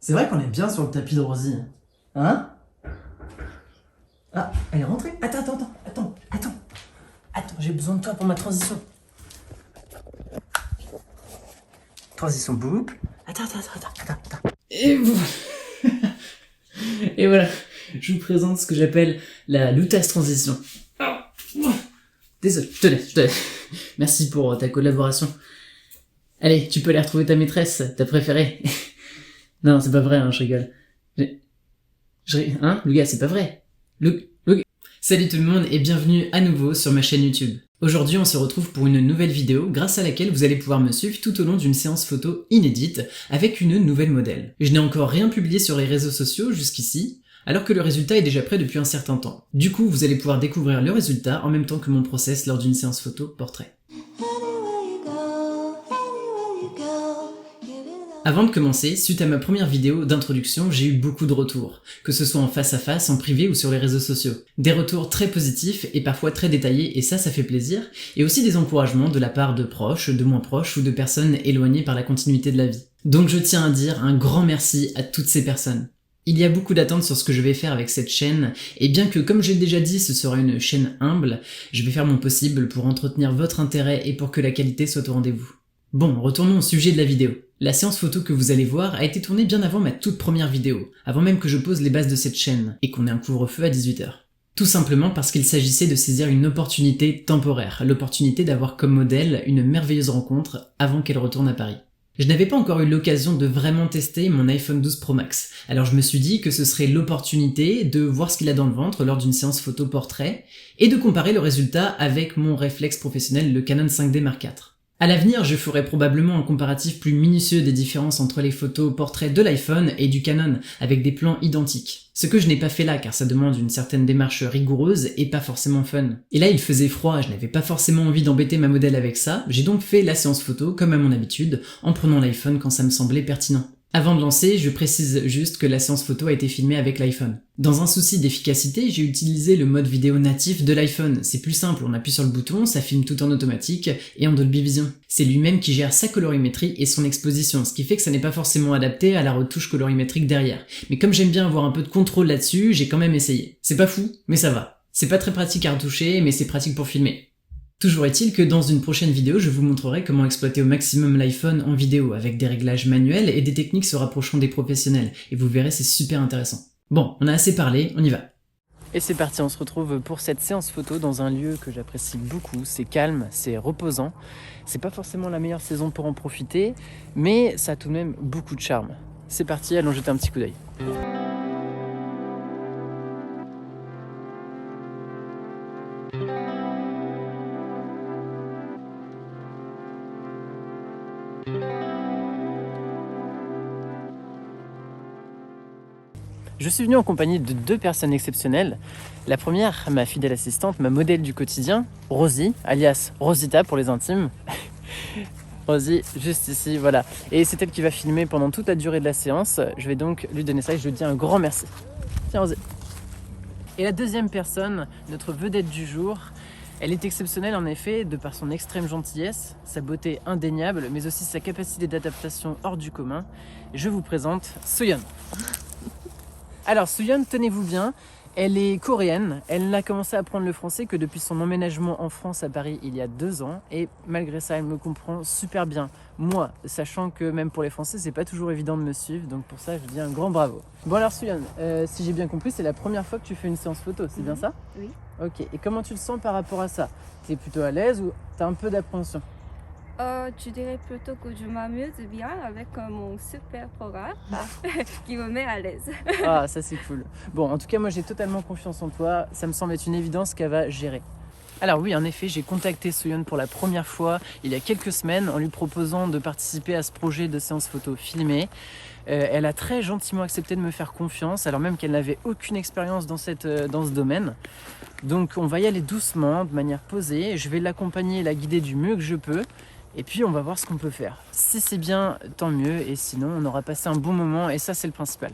C'est vrai qu'on est bien sur le tapis de Rosie. Hein? Ah, elle est rentrée. Attends, j'ai besoin de toi pour ma transition. Transition boucle. Attends. Et voilà, je vous présente ce que j'appelle la Lutas Transition. Désolé, je te laisse. Merci pour ta collaboration. Allez, tu peux aller retrouver ta maîtresse, ta préférée. Non, c'est pas vrai, hein, je rigole. Hein, Lucas, c'est pas vrai. Lucas. Salut tout le monde et bienvenue à nouveau sur ma chaîne YouTube. Aujourd'hui, on se retrouve pour une nouvelle vidéo grâce à laquelle vous allez pouvoir me suivre tout au long d'une séance photo inédite avec une nouvelle modèle. Je n'ai encore rien publié sur les réseaux sociaux jusqu'ici, alors que le résultat est déjà prêt depuis un certain temps. Du coup, vous allez pouvoir découvrir le résultat en même temps que mon process lors d'une séance photo portrait. Avant de commencer, suite à ma première vidéo d'introduction, j'ai eu beaucoup de retours, que ce soit en face à face, en privé ou sur les réseaux sociaux. Des retours très positifs et parfois très détaillés et ça fait plaisir, et aussi des encouragements de la part de proches, de moins proches ou de personnes éloignées par la continuité de la vie. Donc je tiens à dire un grand merci à toutes ces personnes. Il y a beaucoup d'attentes sur ce que je vais faire avec cette chaîne, et bien que comme j'ai déjà dit ce sera une chaîne humble, je vais faire mon possible pour entretenir votre intérêt et pour que la qualité soit au rendez-vous. Bon, retournons au sujet de la vidéo. La séance photo que vous allez voir a été tournée bien avant ma toute première vidéo, avant même que je pose les bases de cette chaîne, et qu'on ait un couvre-feu à 18h. Tout simplement parce qu'il s'agissait de saisir une opportunité temporaire, l'opportunité d'avoir comme modèle une merveilleuse rencontre avant qu'elle retourne à Paris. Je n'avais pas encore eu l'occasion de vraiment tester mon iPhone 12 Pro Max, alors je me suis dit que ce serait l'opportunité de voir ce qu'il a dans le ventre lors d'une séance photo portrait, et de comparer le résultat avec mon réflexe professionnel, le Canon 5D Mark IV. À l'avenir, je ferai probablement un comparatif plus minutieux des différences entre les photos portraits de l'iPhone et du Canon, avec des plans identiques. Ce que je n'ai pas fait là, car ça demande une certaine démarche rigoureuse et pas forcément fun. Et là, il faisait froid, je n'avais pas forcément envie d'embêter ma modèle avec ça, j'ai donc fait la séance photo comme à mon habitude, en prenant l'iPhone quand ça me semblait pertinent. Avant de lancer, je précise juste que la séance photo a été filmée avec l'iPhone. Dans un souci d'efficacité, j'ai utilisé le mode vidéo natif de l'iPhone. C'est plus simple, on appuie sur le bouton, ça filme tout en automatique et en Dolby Vision. C'est lui-même qui gère sa colorimétrie et son exposition, ce qui fait que ça n'est pas forcément adapté à la retouche colorimétrique derrière. Mais comme j'aime bien avoir un peu de contrôle là-dessus, j'ai quand même essayé. C'est pas fou, mais ça va. C'est pas très pratique à retoucher, mais c'est pratique pour filmer. Toujours est-il que dans une prochaine vidéo, je vous montrerai comment exploiter au maximum l'iPhone en vidéo, avec des réglages manuels et des techniques se rapprochant des professionnels, et vous verrez, c'est super intéressant. Bon, on a assez parlé, on y va. Et c'est parti, on se retrouve pour cette séance photo dans un lieu que j'apprécie beaucoup, c'est calme, c'est reposant, c'est pas forcément la meilleure saison pour en profiter, mais ça a tout de même beaucoup de charme. C'est parti, allons jeter un petit coup d'œil. Je suis venu en compagnie de deux personnes exceptionnelles. La première, ma fidèle assistante, ma modèle du quotidien, Rosie, alias Rosita pour les intimes. Rosie, juste ici, voilà. Et c'est elle qui va filmer pendant toute la durée de la séance. Je vais donc lui donner ça et je lui dis un grand merci. Tiens Rosie. Et la deuxième personne, notre vedette du jour, elle est exceptionnelle en effet, de par son extrême gentillesse, sa beauté indéniable, mais aussi sa capacité d'adaptation hors du commun. Je vous présente Soyeon. Alors Soyeon, tenez-vous bien, elle est coréenne, elle n'a commencé à apprendre le français que depuis son emménagement en France à Paris il y a 2 ans et malgré ça elle me comprend super bien. Moi, sachant que même pour les Français c'est pas toujours évident de me suivre, donc pour ça je dis un grand bravo. Bon alors Soyeon, si j'ai bien compris c'est la première fois que tu fais une séance photo, c'est bien ça? Oui. Ok, et comment tu le sens par rapport à ça? T'es plutôt à l'aise ou t'as un peu d'appréhension? Je dirais plutôt que je m'amuse bien avec mon super programme qui me met à l'aise. Ah, ça c'est cool. Bon, en tout cas, moi j'ai totalement confiance en toi. Ça me semble être une évidence qu'elle va gérer. Alors oui, en effet, j'ai contacté Soyeon pour la première fois il y a quelques semaines en lui proposant de participer à ce projet de séance photo filmée. Elle a très gentiment accepté de me faire confiance, alors même qu'elle n'avait aucune expérience dans ce domaine. Donc on va y aller doucement, de manière posée. Je vais l'accompagner et la guider du mieux que je peux. Et puis on va voir ce qu'on peut faire. Si c'est bien, tant mieux, et sinon on aura passé un bon moment, et ça c'est le principal.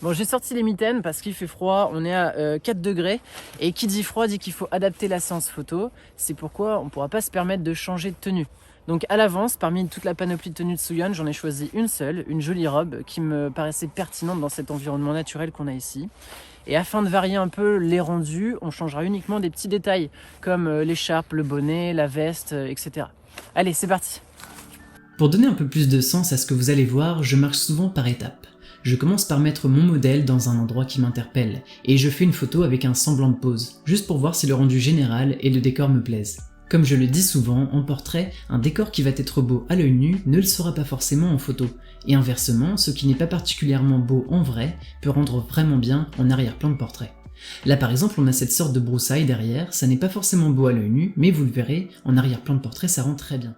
Bon, j'ai sorti les mitaines parce qu'il fait froid, on est à 4 degrés, et qui dit froid dit qu'il faut adapter la séance photo. C'est pourquoi on ne pourra pas se permettre de changer de tenue. Donc à l'avance, parmi toute la panoplie de tenues de Sooyeon, j'en ai choisi une seule, une jolie robe qui me paraissait pertinente dans cet environnement naturel qu'on a ici. Et afin de varier un peu les rendus, on changera uniquement des petits détails comme l'écharpe, le bonnet, la veste, etc. Allez, c'est parti! Pour donner un peu plus de sens à ce que vous allez voir, je marche souvent par étapes. Je commence par mettre mon modèle dans un endroit qui m'interpelle, et je fais une photo avec un semblant de pose, juste pour voir si le rendu général et le décor me plaisent. Comme je le dis souvent, en portrait, un décor qui va être beau à l'œil nu ne le sera pas forcément en photo, et inversement, ce qui n'est pas particulièrement beau en vrai peut rendre vraiment bien en arrière-plan de portrait. Là par exemple, on a cette sorte de broussaille derrière, ça n'est pas forcément beau à l'œil nu, mais vous le verrez, en arrière-plan de portrait ça rend très bien.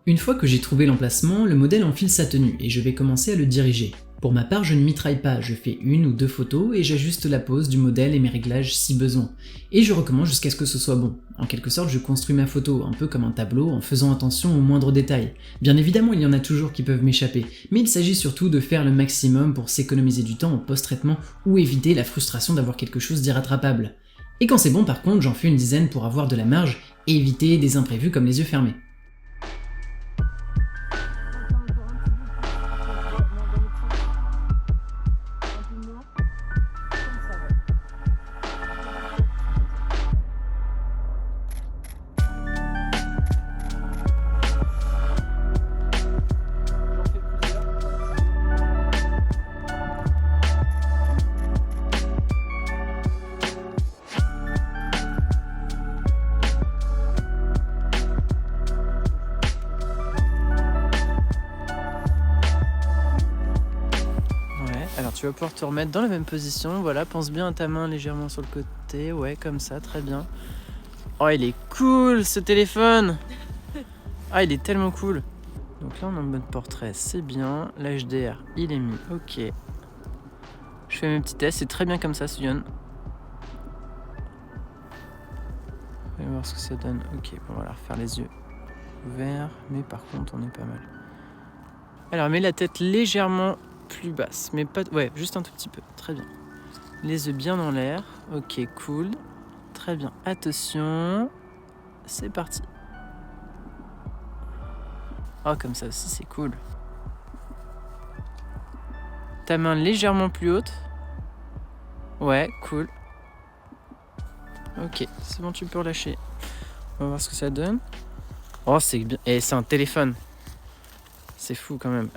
Une fois que j'ai trouvé l'emplacement, le modèle enfile sa tenue et je vais commencer à le diriger. Pour ma part, je ne mitraille pas, je fais 1 ou 2 photos et j'ajuste la pose du modèle et mes réglages si besoin. Et je recommence jusqu'à ce que ce soit bon. En quelque sorte, je construis ma photo, un peu comme un tableau, en faisant attention aux moindres détails. Bien évidemment, il y en a toujours qui peuvent m'échapper, mais il s'agit surtout de faire le maximum pour s'économiser du temps au post-traitement ou éviter la frustration d'avoir quelque chose d'irrattrapable. Et quand c'est bon par contre, j'en fais une dizaine pour avoir de la marge et éviter des imprévus comme les yeux fermés. Alors tu vas pouvoir te remettre dans la même position, voilà, pense bien à ta main légèrement sur le côté, ouais, comme ça, très bien. Oh, il est cool ce téléphone! Ah, il est tellement cool! Donc là on est en mode portrait, c'est bien, l'HDR il est mis, ok. Je fais mes petits tests, c'est très bien comme ça, Sooyeon. On va voir ce que ça donne, ok, bon, on va refaire les yeux ouverts, mais par contre on est pas mal. Alors mets la tête légèrement plus basse, mais pas... Ouais, juste un tout petit peu, très bien. Les yeux bien dans l'air, ok, cool. Très bien, attention, c'est parti. Oh, comme ça aussi, c'est cool. Ta main légèrement plus haute. Ouais, cool. Ok, c'est bon, tu peux relâcher. On va voir ce que ça donne. Oh, c'est bien. Et c'est un téléphone. C'est fou quand même.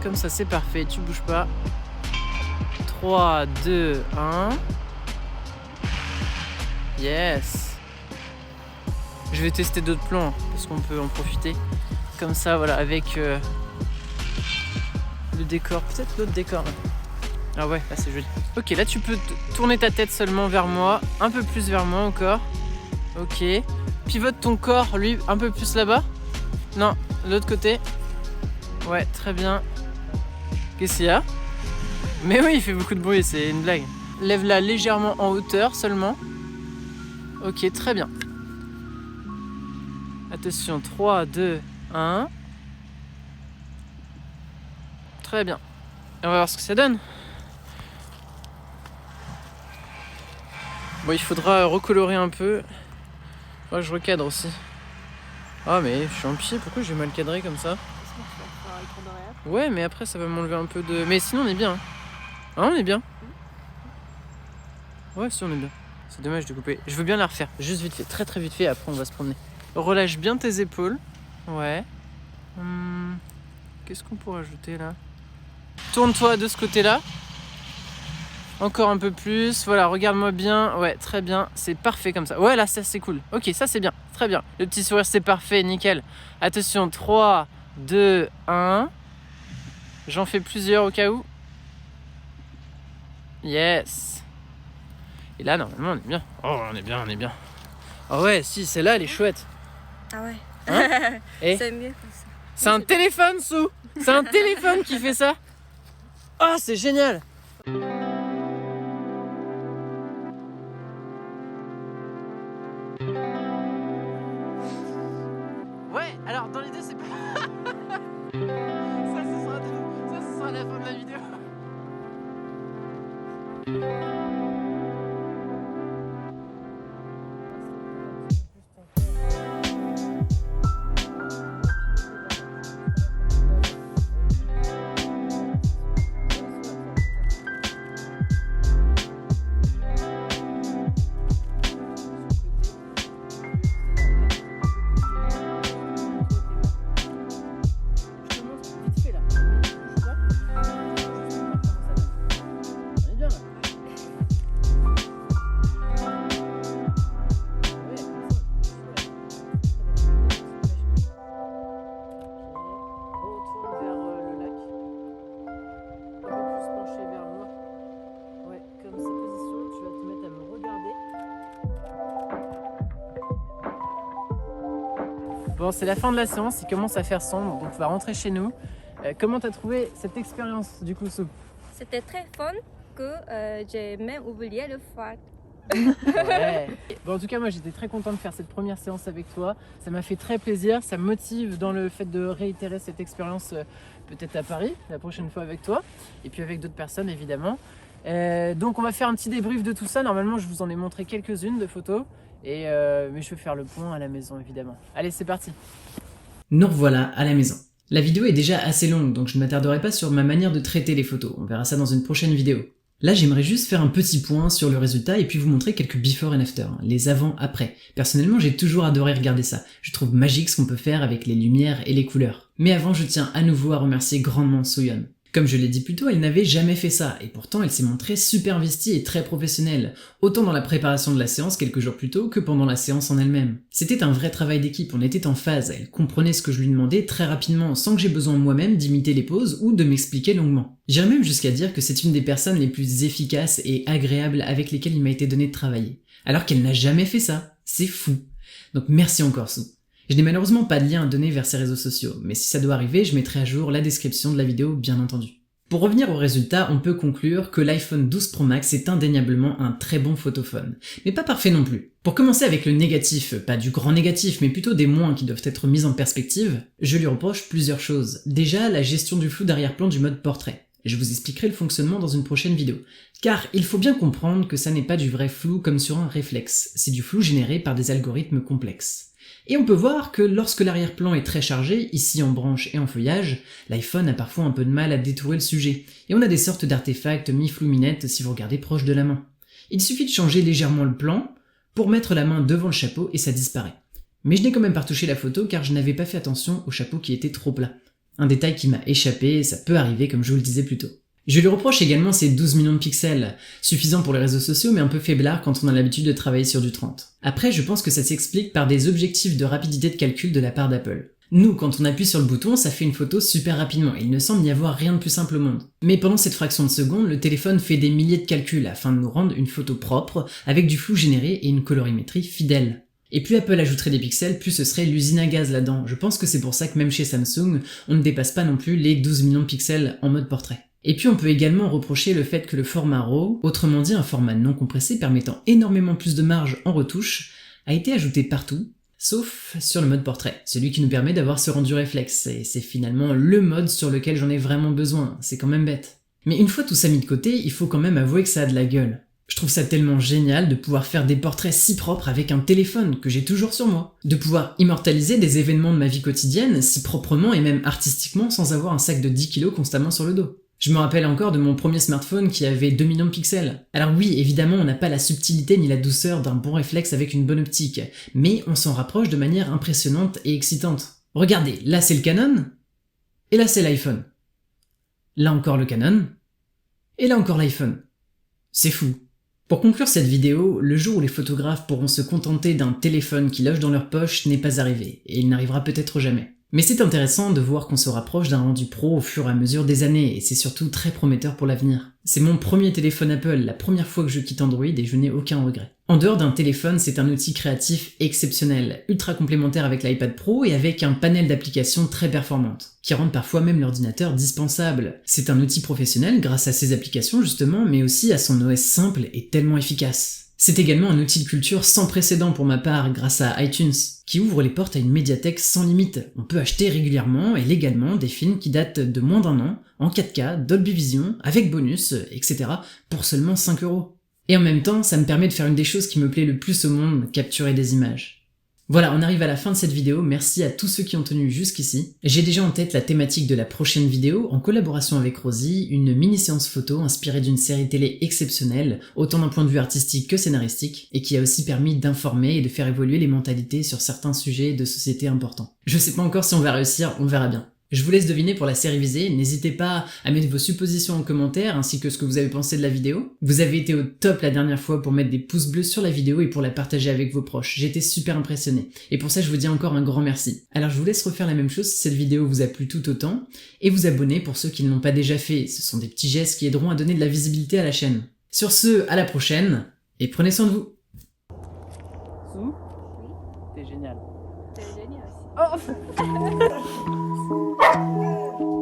Comme ça, c'est parfait, tu bouges pas. 3, 2, 1. Yes. Je vais tester d'autres plans, parce qu'on peut en profiter. Comme ça, voilà, avec le décor. Peut-être l'autre décor. Ah ouais, là c'est joli. Ok, là tu peux tourner ta tête seulement vers moi, un peu plus vers moi encore. Ok. Pivote ton corps, lui, un peu plus là-bas. Non, l'autre côté. Ouais, très bien. Qu'est-ce qu'il y a? Mais oui, il fait beaucoup de bruit, c'est une blague. Lève-la légèrement en hauteur seulement. Ok, très bien. Attention, 3, 2, 1. Très bien. On va voir ce que ça donne. Bon, il faudra recolorer un peu. Moi, je recadre aussi. Ah, mais je suis en pied, pourquoi j'ai mal cadré comme ça? Ouais, mais après, ça va m'enlever un peu de... Mais sinon, on est bien. Hein. Ah, on est bien. Ouais, si, on est bien. C'est dommage de couper. Je veux bien la refaire, juste vite fait, très très vite fait, après on va se promener. Relâche bien tes épaules. Ouais. Qu'est-ce qu'on pourrait ajouter là? Tourne-toi de ce côté-là. Encore un peu plus. Voilà, regarde-moi bien. Ouais, très bien. C'est parfait comme ça. Ouais, là, ça c'est cool. Ok, ça c'est bien. Très bien. Le petit sourire, c'est parfait. Nickel. Attention, 3, 2, 1. J'en fais plusieurs au cas où. Yes. Et là, normalement, on est bien. Oh, on est bien, on est bien. Ah ouais, si, celle-là, elle est chouette. Ah ouais. Hein? C'est mieux que ça. C'est un téléphone, Sou. C'est un téléphone qui fait ça. Ah, c'est génial. Ouais, alors dans l'idée, c'est pas... ça, ce sera la fin de la vidéo. Bon, c'est la fin de la séance, il commence à faire sombre, donc on va rentrer chez nous. Comment t'as trouvé cette expérience du coup, Sou? C'était très fun que j'ai même oublié le froid. Ouais. Bon, en tout cas, moi j'étais très content de faire cette première séance avec toi. Ça m'a fait très plaisir, ça me motive dans le fait de réitérer cette expérience peut-être à Paris, la prochaine fois avec toi, et puis avec d'autres personnes évidemment. Donc on va faire un petit débrief de tout ça. Normalement, je vous en ai montré quelques-unes de photos. Mais je vais faire le point à la maison évidemment. Allez, c'est parti. Nous revoilà à la maison. La vidéo est déjà assez longue, donc je ne m'attarderai pas sur ma manière de traiter les photos. On verra ça dans une prochaine vidéo. Là, j'aimerais juste faire un petit point sur le résultat et puis vous montrer quelques before and after, hein, les avant-après. Personnellement, j'ai toujours adoré regarder ça. Je trouve magique ce qu'on peut faire avec les lumières et les couleurs. Mais avant, je tiens à nouveau à remercier grandement Soo-yeon. Comme je l'ai dit plus tôt, elle n'avait jamais fait ça, et pourtant elle s'est montrée super investie et très professionnelle, autant dans la préparation de la séance quelques jours plus tôt que pendant la séance en elle-même. C'était un vrai travail d'équipe, on était en phase, elle comprenait ce que je lui demandais très rapidement, sans que j'ai besoin moi-même d'imiter les poses ou de m'expliquer longuement. J'irais même jusqu'à dire que c'est une des personnes les plus efficaces et agréables avec lesquelles il m'a été donné de travailler, alors qu'elle n'a jamais fait ça. C'est fou. Donc merci encore Sou. Je n'ai malheureusement pas de lien à donner vers ses réseaux sociaux, mais si ça doit arriver, je mettrai à jour la description de la vidéo bien entendu. Pour revenir au résultat, on peut conclure que l'iPhone 12 Pro Max est indéniablement un très bon photophone, mais pas parfait non plus. Pour commencer avec le négatif, pas du grand négatif, mais plutôt des moins qui doivent être mis en perspective, je lui reproche plusieurs choses. Déjà, la gestion du flou d'arrière-plan du mode portrait. Je vous expliquerai le fonctionnement dans une prochaine vidéo. Car il faut bien comprendre que ça n'est pas du vrai flou comme sur un réflexe, c'est du flou généré par des algorithmes complexes. Et on peut voir que lorsque l'arrière-plan est très chargé, ici en branche et en feuillage, l'iPhone a parfois un peu de mal à détourer le sujet, et on a des sortes d'artefacts mi-flou-minette si vous regardez proche de la main. Il suffit de changer légèrement le plan pour mettre la main devant le chapeau et ça disparaît. Mais je n'ai quand même pas retouché la photo car je n'avais pas fait attention au chapeau qui était trop plat. Un détail qui m'a échappé, ça peut arriver comme je vous le disais plus tôt. Je lui reproche également ces 12 millions de pixels, suffisant pour les réseaux sociaux mais un peu faiblard quand on a l'habitude de travailler sur du 30. Après, je pense que ça s'explique par des objectifs de rapidité de calcul de la part d'Apple. Nous, quand on appuie sur le bouton, ça fait une photo super rapidement, et il ne semble n'y avoir rien de plus simple au monde. Mais pendant cette fraction de seconde, le téléphone fait des milliers de calculs afin de nous rendre une photo propre, avec du flou généré et une colorimétrie fidèle. Et plus Apple ajouterait des pixels, plus ce serait l'usine à gaz là-dedans. Je pense que c'est pour ça que même chez Samsung, on ne dépasse pas non plus les 12 millions de pixels en mode portrait. Et puis on peut également reprocher le fait que le format RAW, autrement dit un format non compressé permettant énormément plus de marge en retouche, a été ajouté partout, sauf sur le mode portrait, celui qui nous permet d'avoir ce rendu réflexe, et c'est finalement le mode sur lequel j'en ai vraiment besoin, c'est quand même bête. Mais une fois tout ça mis de côté, il faut quand même avouer que ça a de la gueule. Je trouve ça tellement génial de pouvoir faire des portraits si propres avec un téléphone que j'ai toujours sur moi. De pouvoir immortaliser des événements de ma vie quotidienne si proprement et même artistiquement sans avoir un sac de 10 kilos constamment sur le dos. Je me rappelle encore de mon premier smartphone qui avait 2 millions de pixels. Alors oui, évidemment, on n'a pas la subtilité ni la douceur d'un bon réflexe avec une bonne optique, mais on s'en rapproche de manière impressionnante et excitante. Regardez, là c'est le Canon, et là c'est l'iPhone. Là encore le Canon, et là encore l'iPhone. C'est fou. Pour conclure cette vidéo, le jour où les photographes pourront se contenter d'un téléphone qui loge dans leur poche n'est pas arrivé, et il n'arrivera peut-être jamais. Mais c'est intéressant de voir qu'on se rapproche d'un rendu pro au fur et à mesure des années, et c'est surtout très prometteur pour l'avenir. C'est mon premier téléphone Apple, la première fois que je quitte Android, et je n'ai aucun regret. En dehors d'un téléphone, c'est un outil créatif exceptionnel, ultra complémentaire avec l'iPad Pro et avec un panel d'applications très performantes, qui rendent parfois même l'ordinateur dispensable. C'est un outil professionnel grâce à ses applications justement, mais aussi à son OS simple et tellement efficace. C'est également un outil de culture sans précédent pour ma part grâce à iTunes, qui ouvre les portes à une médiathèque sans limite. On peut acheter régulièrement et légalement des films qui datent de moins d'1 an, en 4K, Dolby Vision, avec bonus, etc. pour seulement 5€. Et en même temps, ça me permet de faire une des choses qui me plaît le plus au monde, capturer des images. Voilà, on arrive à la fin de cette vidéo, merci à tous ceux qui ont tenu jusqu'ici. J'ai déjà en tête la thématique de la prochaine vidéo, en collaboration avec Rosie, une mini-séance photo inspirée d'une série télé exceptionnelle, autant d'un point de vue artistique que scénaristique, et qui a aussi permis d'informer et de faire évoluer les mentalités sur certains sujets de société importants. Je sais pas encore si on va réussir, on verra bien. Je vous laisse deviner pour la série visée, n'hésitez pas à mettre vos suppositions en commentaire ainsi que ce que vous avez pensé de la vidéo. Vous avez été au top la dernière fois pour mettre des pouces bleus sur la vidéo et pour la partager avec vos proches, j'étais super impressionné. Et pour ça je vous dis encore un grand merci. Alors je vous laisse refaire la même chose si cette vidéo vous a plu tout autant, et vous abonner pour ceux qui ne l'ont pas déjà fait, ce sont des petits gestes qui aideront à donner de la visibilité à la chaîne. Sur ce, à la prochaine, et prenez soin de vous. Sou, t'es génial. C'est génial aussi. Oh